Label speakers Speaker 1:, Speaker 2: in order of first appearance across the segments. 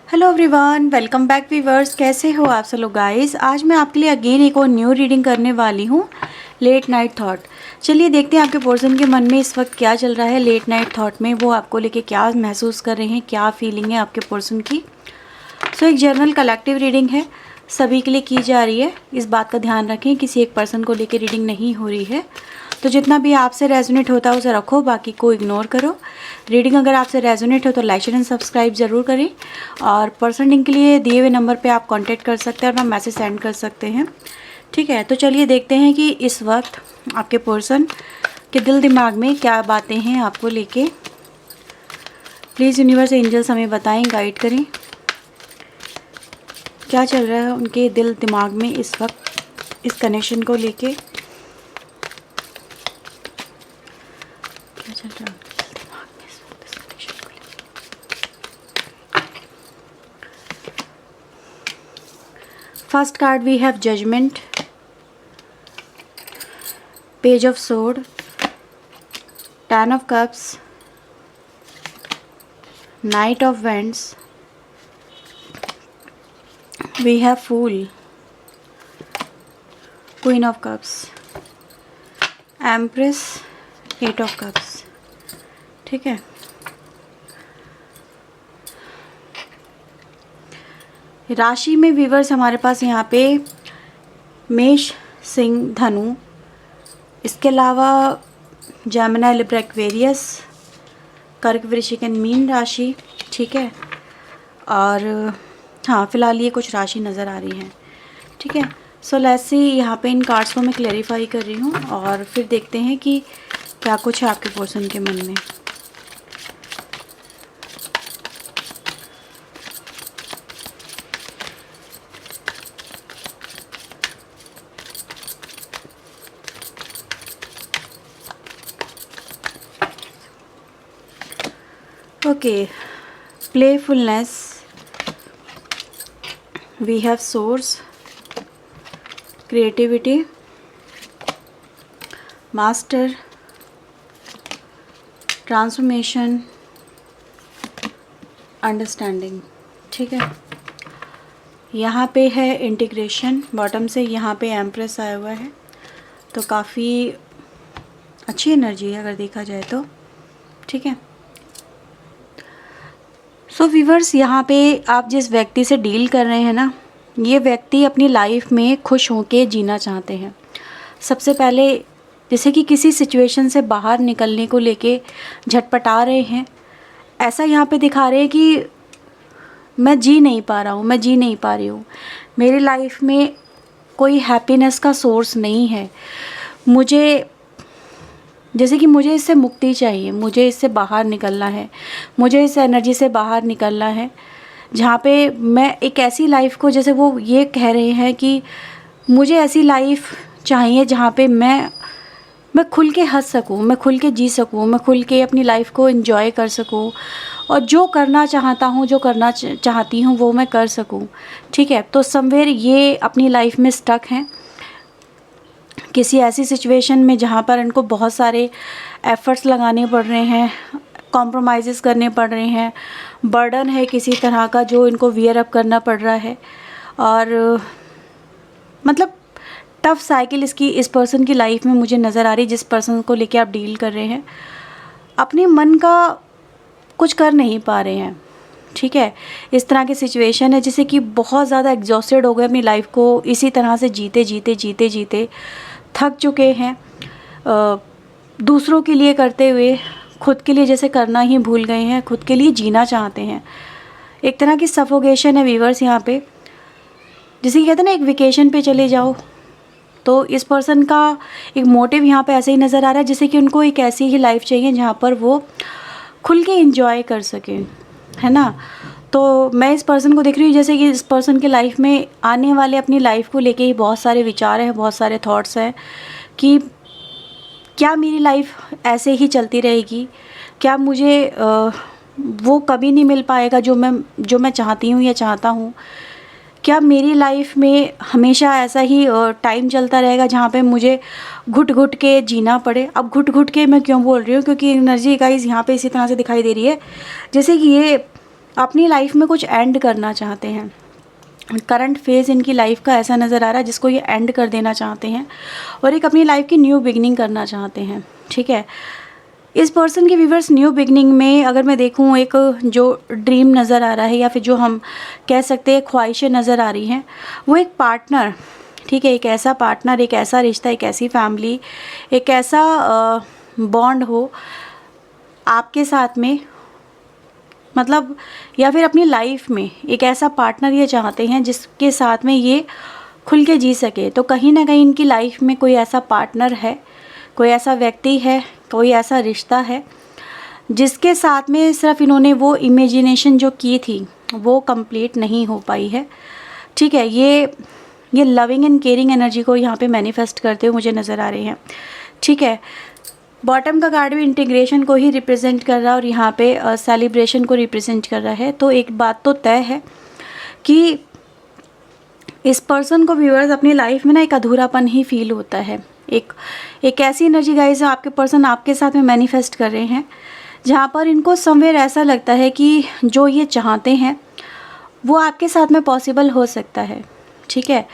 Speaker 1: Hello everyone, welcome back viewers. कैसे हो आप सब लोग गाइस। आज मैं आपके लिए अगेन एक और न्यू रीडिंग करने वाली हूँ, लेट नाइट थॉट। चलिए देखते हैं आपके पर्सन के मन में इस वक्त क्या चल रहा है। लेट नाइट थॉट में वो आपको लेके क्या महसूस कर रहे हैं, क्या फीलिंग है आपके पर्सन की। एक जनरल कलेक्टिव रीडिंग है, सभी के लिए की जा रही है। इस बात का ध्यान रखें, किसी एक पर्सन को लेके रीडिंग नहीं हो रही है। तो जितना भी आपसे रेजोनेट होता है उसे रखो, बाकी को इग्नोर करो। रीडिंग अगर आपसे रेजोनेट हो तो लाइक एंड सब्सक्राइब ज़रूर करें। और पर्सन रीडिंग के लिए दिए हुए नंबर पे आप कांटेक्ट कर सकते हैं और मैसेज सेंड कर सकते हैं। ठीक है, तो चलिए देखते हैं कि इस वक्त आपके पर्सन के दिल दिमाग में क्या बातें हैं आपको लेके। प्लीज़ यूनिवर्स एंजल्स हमें बताएं, गाइड करें, क्या चल रहा है उनके दिल दिमाग में इस वक्त इस कनेक्शन को लेके। क्या चल रहा है दिल दिमाग में इस वक्त इस कनेक्शन को लेके। First card we have judgement, page of sword, 10 of cups, knight of wands, we have fool, queen of cups, empress, 8 of cups। ठीक है, राशि में व्यूअर्स हमारे पास यहाँ पे मेष, सिंह, धनु, इसके अलावा जेमिनी, लिब्रा, एक्वेरियस, कर्क, वृश्चिक एंड मीन राशि। ठीक है, और हाँ फिलहाल ये कुछ राशि नज़र आ रही हैं। ठीक है, सो लेट्स सी, यहाँ पे इन कार्ड्स को मैं क्लेरिफाई कर रही हूँ और फिर देखते हैं कि क्या कुछ है आपके पर्सन के मन में। Okay, playfulness, we have source, creativity, master, transformation, understanding। ठीक है, यहाँ पे है इंटीग्रेशन, बॉटम से यहाँ पे एम्प्रेस आया हुआ है, तो काफ़ी अच्छी एनर्जी है अगर देखा जाए तो। ठीक है, सो व्यूअर्स, यहाँ पे आप जिस व्यक्ति से डील कर रहे हैं ना, ये व्यक्ति अपनी लाइफ में खुश होके जीना चाहते हैं। सबसे पहले जैसे कि किसी सिचुएशन से बाहर निकलने को लेके झटपटा रहे हैं। ऐसा यहाँ पे दिखा रहे हैं कि मैं जी नहीं पा रहा हूँ, मैं जी नहीं पा रही हूँ, मेरी लाइफ में कोई हैप्पीनेस का सोर्स नहीं है। मुझे जैसे कि मुझे इससे मुक्ति चाहिए, मुझे इससे बाहर निकलना है, मुझे इस एनर्जी से बाहर निकलना है जहाँ पे मैं एक ऐसी लाइफ को, जैसे वो ये कह रहे हैं कि मुझे ऐसी लाइफ चाहिए जहाँ पे मैं खुल के हंस सकूँ, मैं खुल के जी सकूँ, मैं खुल के अपनी लाइफ को एंजॉय कर सकूँ और जो करना चाहता हूँ, जो करना चाहती हूँ वो मैं कर सकूँ। ठीक है, तो समवेयर ये अपनी लाइफ में स्टक हैं किसी ऐसी सिचुएशन में जहाँ पर इनको बहुत सारे एफ़र्ट्स लगाने पड़ रहे हैं, कॉम्प्रोमाइज़ करने पड़ रहे हैं, बर्डन है किसी तरह का जो इनको वियर अप करना पड़ रहा है। और मतलब टफ साइकिल इसकी इस पर्सन की लाइफ में मुझे नज़र आ रही है, जिस पर्सन को लेके आप डील कर रहे हैं। अपने मन का कुछ कर नहीं पा रहे हैं। ठीक है, इस तरह की सिचुएशन है जैसे कि बहुत ज़्यादा एग्जॉस्टेड हो गए, अपनी लाइफ को इसी तरह से जीते जीते जीते जीते थक चुके हैं। दूसरों के लिए करते हुए खुद के लिए जैसे करना ही भूल गए हैं, खुद के लिए जीना चाहते हैं। एक तरह की सफोकेशन है व्यूअर्स यहाँ पे। जैसे कि कहते हैं ना, एक वेकेशन पे चले जाओ, तो इस पर्सन का एक मोटिव यहाँ पे ऐसे ही नज़र आ रहा है जैसे कि उनको एक ऐसी ही लाइफ चाहिए जहाँ पर वो खुल के इंजॉय कर सकें, है ना। तो मैं इस पर्सन को देख रही हूँ जैसे कि इस पर्सन की लाइफ में आने वाले अपनी लाइफ को लेके ही बहुत सारे विचार हैं, बहुत सारे थॉट्स हैं कि क्या मेरी लाइफ ऐसे ही चलती रहेगी, क्या मुझे वो कभी नहीं मिल पाएगा जो मैं चाहती हूँ या चाहता हूँ, क्या मेरी लाइफ में हमेशा ऐसा ही टाइम चलता रहेगा जहाँ पे मुझे घुट घुट के जीना पड़े। अब घुट घुट के मैं क्यों बोल रही हूँ, क्योंकि एनर्जी गाइस यहाँ पे इसी तरह से दिखाई दे रही है जैसे कि ये अपनी लाइफ में कुछ एंड करना चाहते हैं। करंट फेज़ इनकी लाइफ का ऐसा नज़र आ रहा है जिसको ये एंड कर देना चाहते हैं और एक अपनी लाइफ की न्यू बिगनिंग करना चाहते हैं। ठीक है, इस पर्सन के व्यूअर्स न्यू बिगनिंग में अगर मैं देखूं, एक जो ड्रीम नज़र आ रहा है या फिर जो हम कह सकते हैं ख्वाहिशें नज़र आ रही हैं, वो एक पार्टनर, ठीक है, एक ऐसा पार्टनर, एक ऐसा रिश्ता, एक ऐसी फैमिली, एक ऐसा बॉन्ड हो आपके साथ में, मतलब या फिर अपनी लाइफ में एक ऐसा पार्टनर ये चाहते हैं जिसके साथ में ये खुल के जी सके। तो कहीं ना कहीं इनकी लाइफ में कोई ऐसा पार्टनर है, कोई ऐसा व्यक्ति है, कोई ऐसा रिश्ता है जिसके साथ में सिर्फ इन्होंने वो इमेजिनेशन जो की थी वो कंप्लीट नहीं हो पाई है। ठीक है, ये लविंग एंड केयरिंग एनर्जी को यहाँ पे मैनिफेस्ट करते हुए मुझे नज़र आ रहे हैं। ठीक है, बॉटम का कार्ड भी इंटीग्रेशन को ही रिप्रेजेंट कर रहा है और यहाँ पे सेलिब्रेशन को रिप्रेजेंट कर रहा है। तो एक बात तो तय है कि इस पर्सन को व्यूअर्स अपनी लाइफ में ना एक अधूरापन ही फील होता है। एक ऐसी एनर्जी गाइस आपके पर्सन आपके साथ में मैनिफेस्ट कर रहे हैं जहाँ पर इनको समवेयर ऐसा लगता है कि जो ये चाहते हैं वो आपके साथ में पॉसिबल हो सकता है। ठीक है,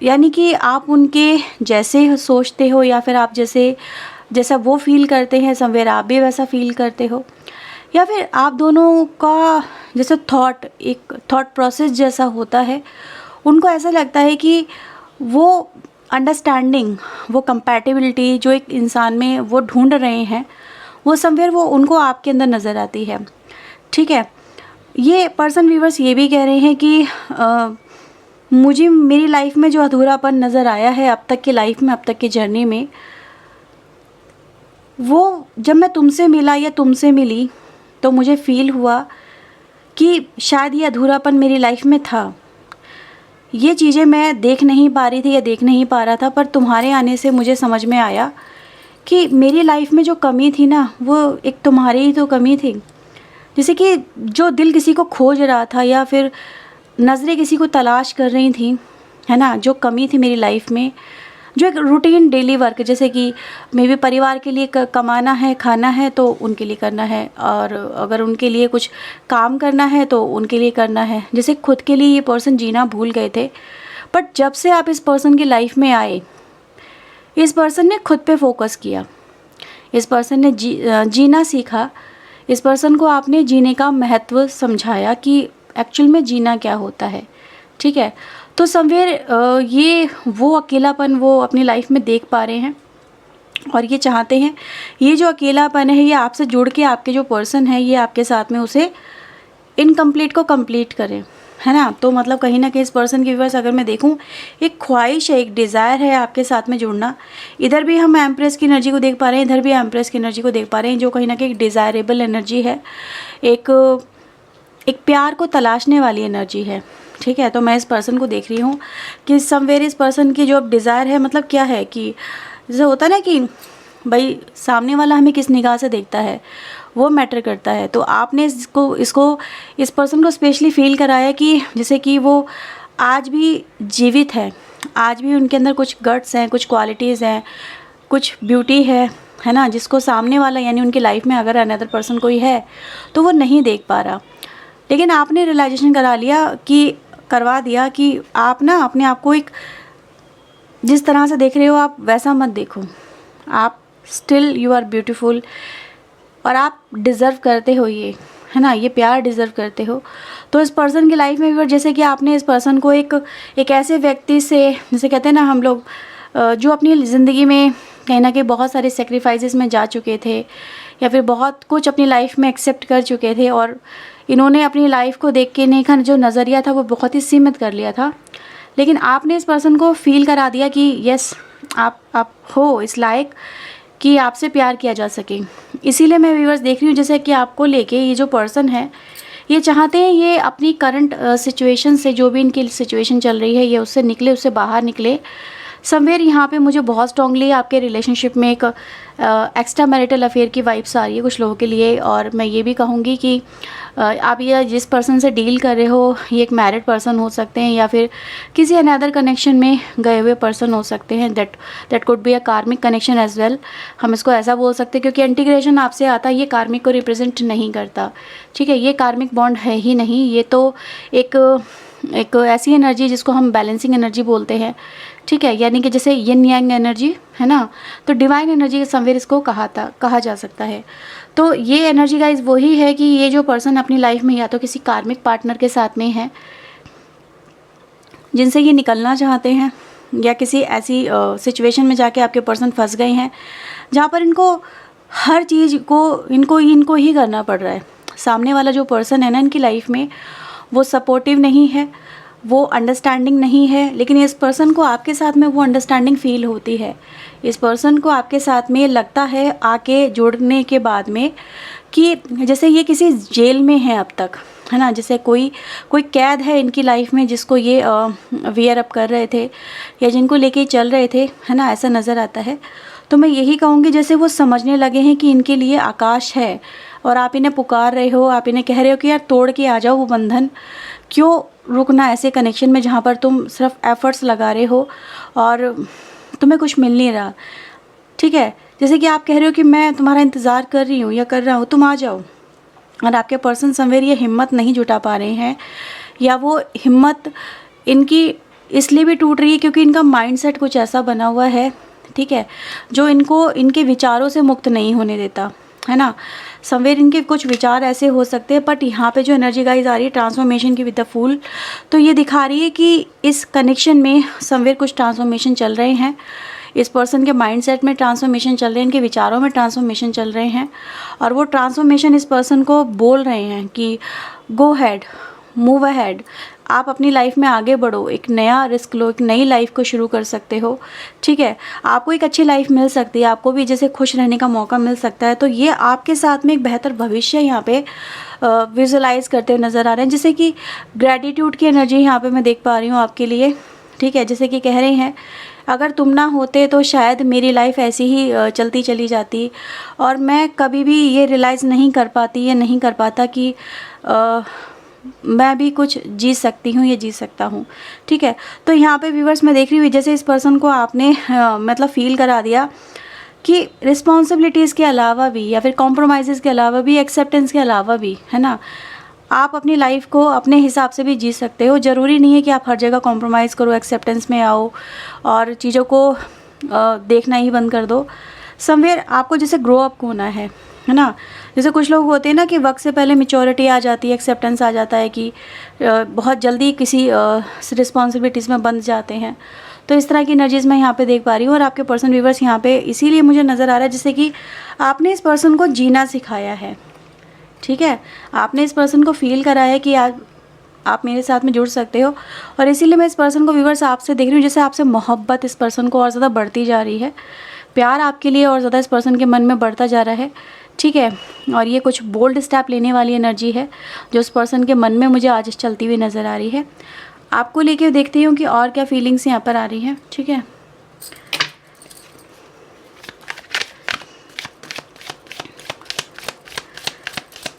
Speaker 1: यानी कि आप उनके जैसे सोचते हो या फिर आप जैसा वो फील करते हैं समवेयर आप भी वैसा फील करते हो, या फिर आप दोनों का जैसे एक थॉट प्रोसेस जैसा होता है। उनको ऐसा लगता है कि वो अंडरस्टैंडिंग, वो कंपैटिबिलिटी जो एक इंसान में वो ढूंढ रहे हैं वो समवेयर वो उनको आपके अंदर नज़र आती है। ठीक है, ये पर्सन व्यूअर्स ये भी कह रहे हैं कि मुझे मेरी लाइफ में जो अधूरापन नज़र आया है अब तक की लाइफ में, अब तक की जर्नी में, वो जब मैं तुमसे मिला या तुमसे मिली तो मुझे फ़ील हुआ कि शायद ये अधूरापन मेरी लाइफ में था। ये चीज़ें मैं देख नहीं पा रही थी या देख नहीं पा रहा था, पर तुम्हारे आने से मुझे समझ में आया कि मेरी लाइफ में जो कमी थी ना वो एक तुम्हारी ही तो कमी थी। जैसे कि जो दिल किसी को खोज रहा था या फिर नज़रें किसी को तलाश कर रही थी, है ना, जो कमी थी मेरी लाइफ में, जो एक रूटीन डेली वर्क, जैसे कि मे बी परिवार के लिए कमाना है, खाना है तो उनके लिए करना है, और अगर उनके लिए कुछ काम करना है तो उनके लिए करना है। जैसे खुद के लिए ये पर्सन जीना भूल गए थे, बट जब से आप इस पर्सन की लाइफ में आए, इस पर्सन ने खुद पे फोकस किया, इस पर्सन ने जीना सीखा, इस पर्सन को आपने जीने का महत्व समझाया कि एक्चुअल में जीना क्या होता है। ठीक है, तो समवेयर ये वो अकेलापन वो अपनी लाइफ में देख पा रहे हैं और ये चाहते हैं ये जो अकेलापन है ये आपसे जुड़ के आपके जो पर्सन है ये आपके साथ में उसे इनकम्प्लीट को कंप्लीट करें, है ना। तो मतलब कहीं ना कहीं इस पर्सन के व्यूअर्स अगर मैं देखूं, एक ख्वाहिश है, एक डिज़ायर है आपके साथ में जुड़ना। इधर भी हम एम्प्रेस की एनर्जी को देख पा रहे हैं, इधर भी एम्प्रेस की एनर्जी को देख पा रहे हैं, जो कहीं ना कहीं एक डिज़ायरेबल एनर्जी है, एक प्यार को तलाशने वाली एनर्जी है। ठीक है, तो मैं इस पर्सन को देख रही हूँ कि समवेयर इस पर्सन की जो अब डिज़ायर है, मतलब क्या है कि जैसे होता है ना कि भाई सामने वाला हमें किस निगाह से देखता है वो मैटर करता है। तो आपने इस पर्सन को स्पेशली फील कराया कि जैसे कि वो आज भी जीवित है, आज भी उनके अंदर कुछ गट्स हैं, कुछ क्वालिटीज़ हैं, कुछ ब्यूटी है ना, जिसको सामने वाला यानी उनकी लाइफ में अगर अनदर पर्सन कोई है तो वो नहीं देख पा रहा। लेकिन आपने रियलाइजेशन करवा दिया कि आप ना अपने आप को एक जिस तरह से देख रहे हो आप वैसा मत देखो, आप स्टिल यू आर ब्यूटीफुल और आप डिज़र्व करते हो ये, है ना, ये प्यार डिज़र्व करते हो। तो इस पर्सन की लाइफ में भी जैसे कि आपने इस पर्सन को एक ऐसे व्यक्ति से, जैसे कहते हैं ना हम लोग, जो अपनी ज़िंदगी में कहीं ना कहीं बहुत सारे सेक्रीफाइसेस में जा चुके थे या फिर बहुत कुछ अपनी लाइफ में एक्सेप्ट कर चुके थे और इन्होंने अपनी लाइफ को देख के इनका जो नज़रिया था वो बहुत ही सीमित कर लिया था। लेकिन आपने इस पर्सन को फील करा दिया कि यस आप हो इस लायक कि आपसे प्यार किया जा सके। इसीलिए मैं व्यूअर्स देख रही हूँ जैसे कि आपको लेके ये जो पर्सन है ये चाहते हैं ये अपनी करंट सिचुएशन से, जो भी इनकी सिचुएशन चल रही है, ये उससे निकले, उससे बाहर निकले, समवेयर यहाँ पे मुझे बहुत स्ट्रांगली आपके रिलेशनशिप में एक एक्स्ट्रा मैरिटल अफेयर की वाइब्स आ रही है कुछ लोगों के लिए। और मैं ये भी कहूँगी कि आप ये जिस पर्सन से डील कर रहे हो ये एक मैरिड पर्सन हो सकते हैं या फिर किसी अनदर कनेक्शन में गए हुए पर्सन हो सकते हैं। That could be a karmic connection as well, हम इसको ऐसा बोल सकते हैं, क्योंकि इंटीग्रेशन आपसे आता है ये कार्मिक को रिप्रेजेंट नहीं करता, ठीक है। ये कार्मिक बॉन्ड है ही नहीं, ये तो एक ऐसी एनर्जी जिसको हम बैलेंसिंग एनर्जी बोलते हैं, ठीक है। यानी कि जैसे यिन यांग एनर्जी है ना, तो डिवाइन एनर्जी के समवेयर इसको कहा जा सकता है। तो ये एनर्जी गाइज वही है कि ये जो पर्सन अपनी लाइफ में या तो किसी कार्मिक पार्टनर के साथ में है जिनसे ये निकलना चाहते हैं, या किसी ऐसी सिचुएशन में जाके आपके पर्सन फंस गए हैं जहाँ पर इनको हर चीज़ को इनको ही करना पड़ रहा है। सामने वाला जो पर्सन है ना इनकी लाइफ में, वो सपोर्टिव नहीं है, वो अंडरस्टैंडिंग नहीं है, लेकिन इस पर्सन को आपके साथ में वो अंडरस्टैंडिंग फील होती है। इस पर्सन को आपके साथ में लगता है आके जुड़ने के बाद में कि जैसे ये किसी जेल में है अब तक, है ना, जैसे कोई कैद है इनकी लाइफ में जिसको ये वियर अप कर रहे थे या जिनको लेके चल रहे थे, है ना, ऐसा नज़र आता है। तो मैं यही कहूँगी जैसे वो समझने लगे हैं कि इनके लिए आकाश है और आप इन्हें पुकार रहे हो, आप इन्हें कह रहे हो कि यार तोड़ के आ जाओ वो बंधन, क्यों रुकना ऐसे कनेक्शन में जहाँ पर तुम सिर्फ एफर्ट्स लगा रहे हो और तुम्हें कुछ मिल नहीं रहा, ठीक है। जैसे कि आप कह रहे हो कि मैं तुम्हारा इंतज़ार कर रही हूँ या कर रहा हूँ, तुम आ जाओ, और आपके पर्सन समवेयर ये हिम्मत नहीं जुटा पा रहे हैं, या वो हिम्मत इनकी इसलिए भी टूट रही है क्योंकि इनका माइंडसेट कुछ ऐसा बना हुआ है, ठीक है, जो इनको इनके विचारों से मुक्त नहीं होने देता, है ना। समवेयर इनके कुछ विचार ऐसे हो सकते हैं, बट यहाँ पे जो एनर्जी गाइज आ रही है ट्रांसफॉर्मेशन की विद द फूल, तो ये दिखा रही है कि इस कनेक्शन में समवेयर कुछ ट्रांसफॉर्मेशन चल रहे हैं। इस पर्सन के माइंडसेट में ट्रांसफॉर्मेशन चल रहे हैं, इनके विचारों में ट्रांसफॉर्मेशन चल रहे हैं, और वो ट्रांसफॉर्मेशन इस पर्सन को बोल रहे हैं कि गो हैड, मूव अहेड, आप अपनी लाइफ में आगे बढ़ो, एक नया रिस्क लो, एक नई लाइफ को शुरू कर सकते हो, ठीक है। आपको एक अच्छी लाइफ मिल सकती है, आपको भी जैसे खुश रहने का मौका मिल सकता है। तो ये आपके साथ में एक बेहतर भविष्य यहाँ पे विजुलाइज करते हुए नज़र आ रहे हैं, जैसे कि ग्रैटिट्यूड की एनर्जी यहाँ पे मैं देख पा रही हूँ आपके लिए, ठीक है। जैसे कि कह रहे हैं अगर तुम ना होते तो शायद मेरी लाइफ ऐसी ही चलती चली जाती और मैं कभी भी ये रियलाइज़ नहीं कर पाती या नहीं कर पाता कि मैं भी कुछ जी सकती हूँ, ये जी सकता हूँ, ठीक है। तो यहाँ पे व्यूअर्स मैं देख रही हूँ जैसे इस पर्सन को आपने मतलब फ़ील करा दिया कि रिस्पॉन्सिबिलिटीज़ के अलावा भी या फिर कॉम्प्रोमाइज़ के अलावा भी, एक्सेप्टेंस के अलावा भी, है ना, आप अपनी लाइफ को अपने हिसाब से भी जी सकते हो। ज़रूरी नहीं है कि आप हर जगह कॉम्प्रोमाइज़ करो, एक्सेप्टेंस में आओ और चीज़ों को देखना ही बंद कर दो। समवेयर आपको जैसे ग्रो अप होना है ना। जैसे कुछ लोग होते हैं ना कि वक्त से पहले मैच्योरिटी आ जाती है, एक्सेप्टेंस आ जाता है कि बहुत जल्दी किसी रिस्पॉन्सिबिलिटीज़ में बंध जाते हैं। तो इस तरह की एनर्जीज़ मैं यहाँ पे देख पा रही हूँ। और आपके पर्सन व्यूवर्स यहाँ पे इसीलिए मुझे नज़र आ रहा है जैसे कि आपने इस पर्सन को जीना सिखाया है, ठीक है। आपने इस पर्सन को फील करा है कि आप मेरे साथ में जुड़ सकते हो, और इसीलिए मैं इस पर्सन को व्यूवर्स आपसे देख रही हूँ जैसे आपसे मोहब्बत इस पर्सन को और ज़्यादा बढ़ती जा रही है, प्यार आपके लिए और ज़्यादा इस पर्सन के मन में बढ़ता जा रहा है, ठीक है। और ये कुछ बोल्ड स्टेप लेने वाली एनर्जी है जो इस पर्सन के मन में मुझे आज चलती हुई नज़र आ रही है। आपको लेके देखती हूँ कि और क्या फीलिंग्स यहाँ पर आ रही हैं, ठीक है।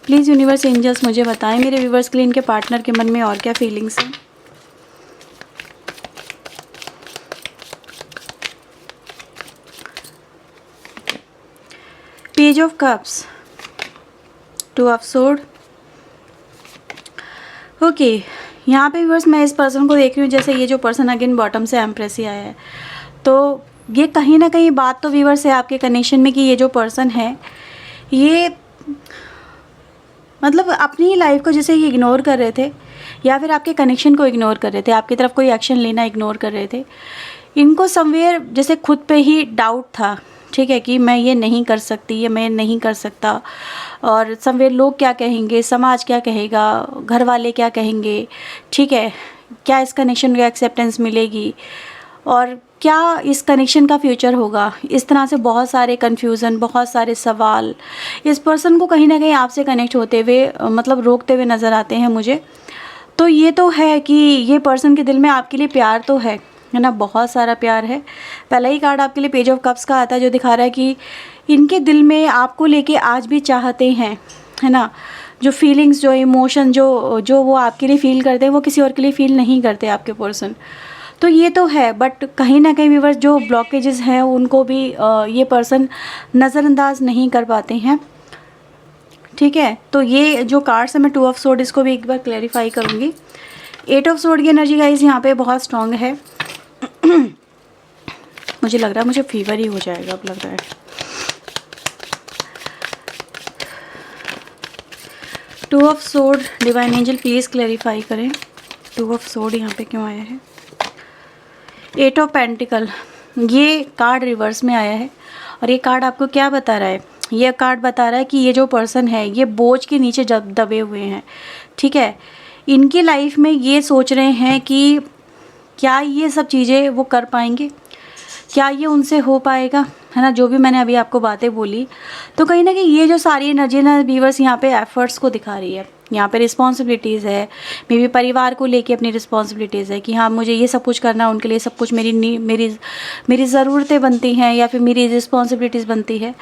Speaker 1: प्लीज़ यूनिवर्स एंजल्स मुझे बताएं मेरे व्यूवर्स के लिए इनके पार्टनर के मन में और क्या फीलिंग्स हैं। Page of cups, two of sword, okay. यहाँ पे व्यूअर्स मैं इस पर्सन को देख रही हूँ जैसे ये जो पर्सन अगेन बॉटम से एम्प्रेस ही आया है, तो ये कहीं ना कहीं बात तो व्यूअर्स है आपके कनेक्शन में कि ये जो पर्सन है ये मतलब अपनी लाइफ को जैसे ये इग्नोर कर रहे थे या फिर आपके कनेक्शन को इग्नोर कर रहे थे, आपकी तरफ कोई एक्शन लेना इग्नोर कर रहे थे। इनको समवेयर जैसे खुद पे ही डाउट था, ठीक है, कि मैं ये नहीं कर सकती, ये मैं नहीं कर सकता, और समवेयर लोग क्या कहेंगे, समाज क्या कहेगा, घर वाले क्या कहेंगे, ठीक है, क्या इस कनेक्शन को एक्सेप्टेंस मिलेगी और क्या इस कनेक्शन का फ्यूचर होगा। इस तरह से बहुत सारे कन्फ्यूज़न, बहुत सारे सवाल इस पर्सन को कहीं ना कहीं आपसे कनेक्ट होते हुए मतलब रोकते हुए नज़र आते हैं मुझे। तो ये तो है कि ये पर्सन के दिल में आपके लिए प्यार तो है, है ना, बहुत सारा प्यार है। पहला ही कार्ड आपके लिए पेज ऑफ कप्स का आता है, जो दिखा रहा है कि इनके दिल में आपको लेके आज भी चाहते हैं, है ना। जो फीलिंग्स, जो इमोशन, जो वो आपके लिए फ़ील करते हैं, वो किसी और के लिए फ़ील नहीं करते आपके पर्सन। तो ये तो है, बट कहीं ना कहीं व्यूअर्स जो ब्लॉकेजेस हैं उनको भी ये पर्सन नज़रअंदाज नहीं कर पाते हैं, ठीक है। तो ये जो कार्ड्स है, मैं 2 ऑफ सोर्ड इसको भी एक बार क्लैरिफाई करूँगी। 8 ऑफ सोर्ड की एनर्जी गाइस यहाँ पे बहुत स्ट्रांग है। मुझे लग रहा है मुझे फीवर ही हो जाएगा, अब लग रहा है। Two of sword, divine angel please clarify करें 2 ऑफ सोर्ड यहाँ पे क्यों आया है। 8 ऑफ पेंटिकल, ये कार्ड रिवर्स में आया है और ये कार्ड आपको क्या बता रहा है। ये कार्ड बता रहा है कि ये जो पर्सन है ये बोझ के नीचे दबे हुए हैं, ठीक है। इनकी लाइफ में ये सोच रहे हैं कि क्या ये सब चीज़ें वो कर पाएंगे, क्या ये उनसे हो पाएगा, है ना। जो भी मैंने अभी आपको बातें बोली, तो कहीं ना कहीं ये जो सारी एनर्जी ना व्यूअर्स यहाँ पे एफर्ट्स को दिखा रही है। यहाँ पे रिस्पॉन्सिबिलिटीज़ है, मे बी परिवार को लेके अपनी रिस्पॉन्सिबिलिटीज़ है कि हाँ मुझे ये सब कुछ करना, उनके लिए सब कुछ मेरी ज़रूरतें बनती हैं या फिर मेरी रिस्पॉन्सिबिलिटीज़ बनती है।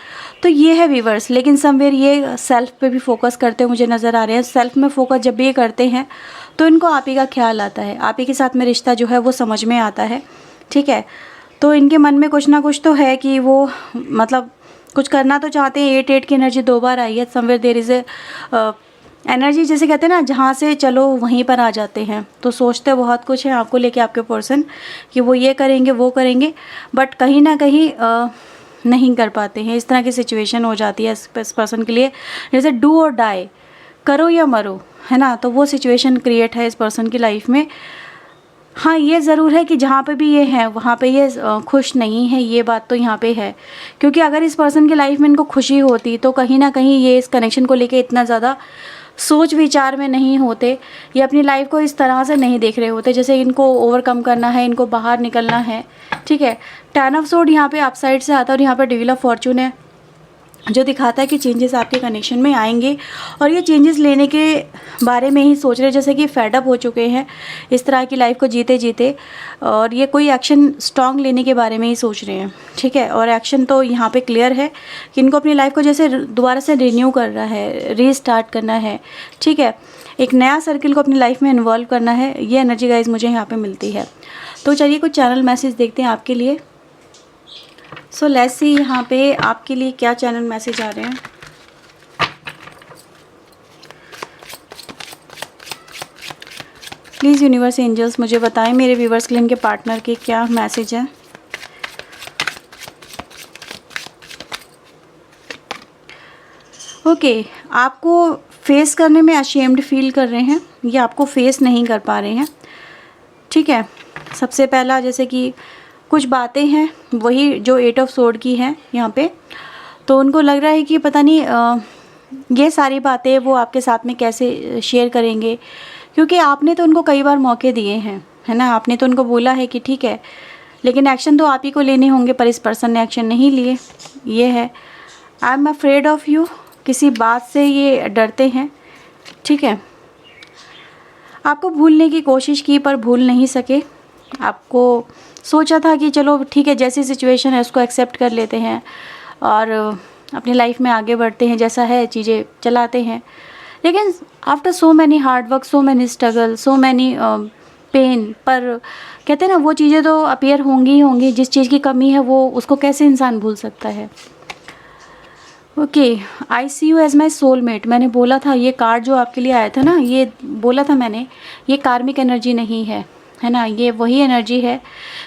Speaker 1: तो ये है व्यूअर्स, लेकिन समवेयर ये सेल्फ पे भी फोकस करते मुझे नज़र आ रहे हैं। सेल्फ में फोकस जब भी ये करते हैं तो इनको आप ही का ख्याल आता है, आप ही के साथ में रिश्ता जो है वो समझ में आता है, ठीक है। तो इनके मन में कुछ ना कुछ तो है कि वो मतलब कुछ करना तो चाहते हैं। 8 की एनर्जी 2 बार आई है। Somewhere there is a energy, जैसे कहते हैं ना, जहाँ से चलो वहीं पर आ जाते हैं। तो सोचते बहुत कुछ है आपको लेके आपके पर्सन कि वो ये करेंगे वो करेंगे, बट कहीं ना कहीं नहीं कर पाते हैं। इस तरह की सिचुएशन हो जाती है इस पर्सन के लिए, जैसे डू और डाई, करो या मरो, है ना। तो वो सिचुएशन क्रिएट है इस पर्सन की लाइफ में। हाँ, ये ज़रूर है कि जहाँ पे भी ये है वहाँ पे ये खुश नहीं है, ये बात तो यहाँ पे है। क्योंकि अगर इस पर्सन की लाइफ में इनको खुशी होती तो कहीं ना कहीं ये इस कनेक्शन को लेके इतना ज़्यादा सोच विचार में नहीं होते, ये अपनी लाइफ को इस तरह से नहीं देख रहे होते जैसे इनको ओवरकम करना है, इनको बाहर निकलना है, ठीक है। 10 ऑफ सोर्ड यहाँ पे अपसाइड से आता है और यहाँ पे व्हील ऑफ फॉर्चून है, जो दिखाता है कि चेंजेस आपके कनेक्शन में आएंगे और ये चेंजेस लेने के बारे में ही सोच रहे हैं, जैसे कि फेड अप हो चुके हैं इस तरह की लाइफ को जीते जीते, और ये कोई एक्शन स्ट्रॉन्ग लेने के बारे में ही सोच रहे हैं, ठीक है। और एक्शन तो यहाँ पे क्लियर है कि इनको अपनी लाइफ को जैसे दोबारा से रिन्यू करना है, रीस्टार्ट करना है, ठीक है। एक नया सर्किल को अपनी लाइफ में इन्वॉल्व करना है, ये एनर्जी गाइज मुझे यहाँ पर मिलती है। तो चलिए कुछ चैनल मैसेज देखते हैं आपके लिए। सो लेट्स सी यहाँ पे आपके लिए क्या चैनल मैसेज आ रहे हैं। प्लीज़ यूनिवर्स एंजल्स मुझे बताएं मेरे व्यूवर्स के लिए इनके पार्टनर के क्या मैसेज है। ओके, आपको फेस करने में अशेम्ड फील कर रहे हैं, ये आपको फेस नहीं कर पा रहे हैं, ठीक है। सबसे पहला जैसे कि कुछ बातें हैं वही जो 8 ऑफ सोर्ड की हैं यहाँ पे, तो उनको लग रहा है कि पता नहीं ये सारी बातें वो आपके साथ में कैसे शेयर करेंगे, क्योंकि आपने तो उनको कई बार मौके दिए हैं, है ना। आपने तो उनको बोला है कि ठीक है, लेकिन एक्शन तो आप ही को लेने होंगे, पर इस पर्सन ने एक्शन नहीं लिए। ये है I am afraid of you, किसी बात से ये डरते हैं, ठीक है। आपको भूलने की कोशिश की पर भूल नहीं सके। आपको सोचा था कि चलो ठीक है, जैसी सिचुएशन है उसको एक्सेप्ट कर लेते हैं और अपनी लाइफ में आगे बढ़ते हैं, जैसा है चीज़ें चलाते हैं। लेकिन after so many hard work, so many struggle, so many pain, पर कहते हैं ना वो चीज़ें तो अपीयर होंगी ही होंगी। जिस चीज़ की कमी है वो उसको कैसे इंसान भूल सकता है। Okay, I see you as my soulmate, मैंने बोला था ये कार्ड जो आपके लिए आया था ना, ये बोला था मैंने, ये कार्मिक एनर्जी नहीं है, है ना। ये वही एनर्जी है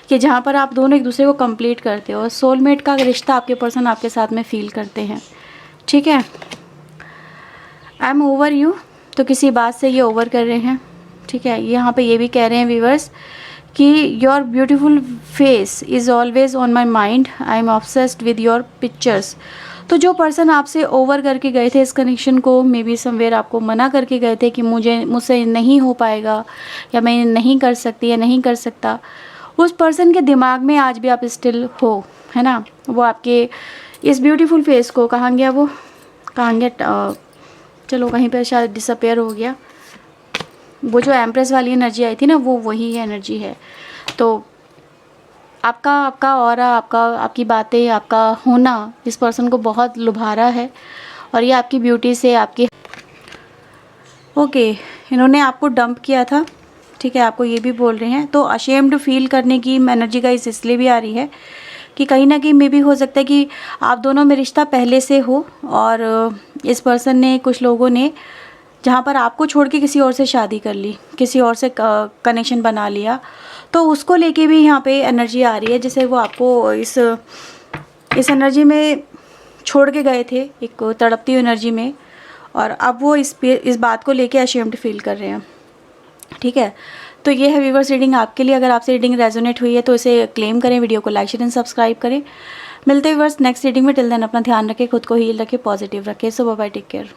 Speaker 1: कि जहाँ पर आप दोनों एक दूसरे को कंप्लीट करते हो, और सोलमेट का रिश्ता आपके पर्सन आपके साथ में फील करते हैं, ठीक है। आई एम ओवर यू, तो किसी बात से ये ओवर कर रहे हैं, ठीक है। यहाँ पे ये भी कह रहे हैं व्यूवर्स कि your beautiful face is always on my mind, I am obsessed with your pictures. तो जो पर्सन आपसे ओवर करके गए थे इस कनेक्शन को, मे बी समवेयर आपको मना करके गए थे कि मुझसे नहीं हो पाएगा या मैं नहीं कर सकती या नहीं कर सकता, उस पर्सन के दिमाग में आज भी आप स्टिल हो, है ना। वो आपके इस ब्यूटीफुल फेस को, कहाँ गया वो, कहाँ गया, चलो कहीं पर शायद डिसअपेयर हो गया। वो जो एम्प्रेस वाली एनर्जी आई थी ना, वो वही एनर्जी है। तो आपका आपका ऑरा, आपकी बातें, आपका होना इस पर्सन को बहुत लुभा रहा है और ये आपकी ब्यूटी से आपकी ओके इन्होंने आपको डंप किया था, ठीक है, आपको ये भी बोल रहे हैं। तो अशेम्ड फील करने की एनर्जी का इसलिए भी आ रही है कि कहीं ना कहीं मे भी हो सकता है कि आप दोनों में रिश्ता पहले से हो और इस पर्सन ने, कुछ लोगों ने जहाँ पर आपको छोड़ के किसी और से शादी कर ली, किसी और से कनेक्शन बना लिया, तो उसको लेके भी यहाँ पे एनर्जी आ रही है, जिसे वो आपको इस एनर्जी में छोड़ के गए थे, एक तड़पती हुई एनर्जी में, और अब वो इस बात को लेके अशेम्ड फील कर रहे हैं, ठीक है। तो ये है व्यूअर्स रीडिंग आपके लिए। अगर आपसे रीडिंग रेजोनेट हुई है तो इसे क्लेम करें, वीडियो को लाइक शेयर एंड सब्सक्राइब करें। मिलते हैं व्यूअर्स नेक्स्ट रीडिंग में। टिल देन अपना ध्यान रखें, खुद को हील रखें, पॉजिटिव रखें। सो बाय बाय, टेक केयर।